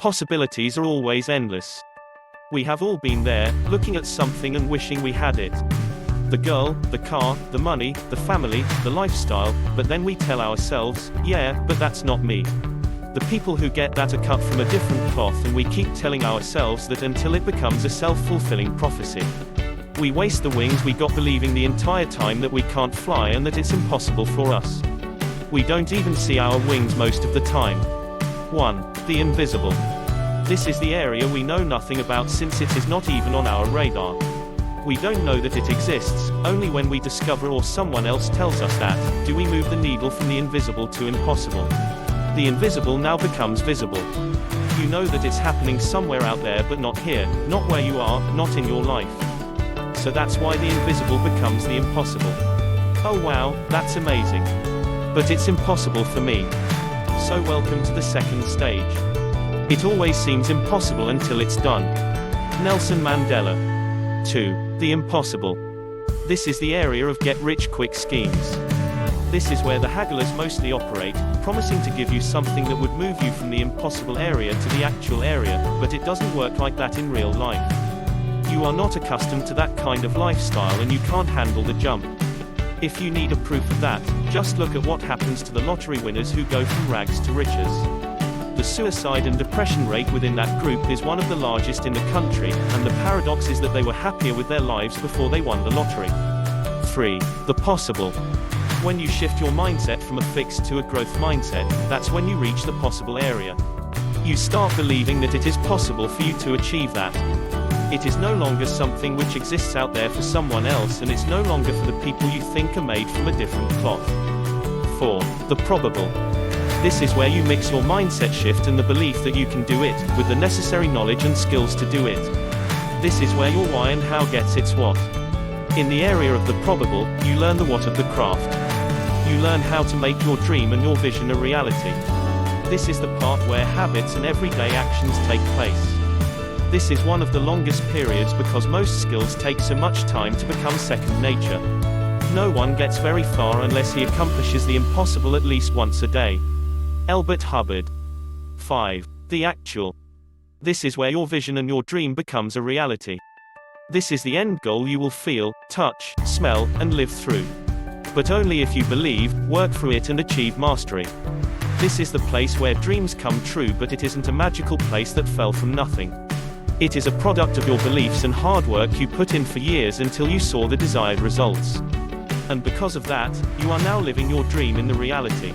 Possibilities are always endless. We have all been there, looking at something and wishing we had it. The girl, the car, the money, the family, the lifestyle, but then we tell ourselves, yeah, but that's not me. The people who get that are cut from a different cloth, and we keep telling ourselves that until it becomes a self-fulfilling prophecy. We waste the wings we got believing the entire time that we can't fly and that it's impossible for us. We don't even see our wings most of the time. 1. The invisible. This is the area we know nothing about since it is not even on our radar. We don't know that it exists, only when we discover or someone else tells us that, do we move the needle from the invisible to impossible. The invisible now becomes visible. You know that it's happening somewhere out there but not here, not where you are, not in your life. So that's why the invisible becomes the impossible. Oh wow, that's amazing. But it's impossible for me. So welcome to the second stage. It always seems impossible until it's done. Nelson Mandela. 2. The impossible. This is the area of get-rich-quick schemes. This is where the hagglers mostly operate, promising to give you something that would move you from the impossible area to the actual area, but it doesn't work like that in real life. You are not accustomed to that kind of lifestyle and you can't handle the jump. If you need a proof of that, just look at what happens to the lottery winners who go from rags to riches. The suicide and depression rate within that group is one of the largest in the country, and the paradox is that they were happier with their lives before they won the lottery. 3. The possible. When you shift your mindset from a fixed to a growth mindset, that's when you reach the possible area. You start believing that it is possible for you to achieve that. It is no longer something which exists out there for someone else, and it's no longer for the people you think are made from a different cloth. 4. The probable. This is where you mix your mindset shift and the belief that you can do it, with the necessary knowledge and skills to do it. This is where your why and how gets its what. In the area of the probable, you learn the what of the craft. You learn how to make your dream and your vision a reality. This is the part where habits and everyday actions take place. This is one of the longest periods because most skills take so much time to become second nature. No one gets very far unless he accomplishes the impossible at least once a day. Elbert Hubbard. 5. The actual. This is where your vision and your dream becomes a reality. This is the end goal you will feel, touch, smell, and live through. But only if you believe, work through it and achieve mastery. This is the place where dreams come true, but it isn't a magical place that fell from nothing. It is a product of your beliefs and hard work you put in for years until you saw the desired results. And because of that, you are now living your dream in the reality.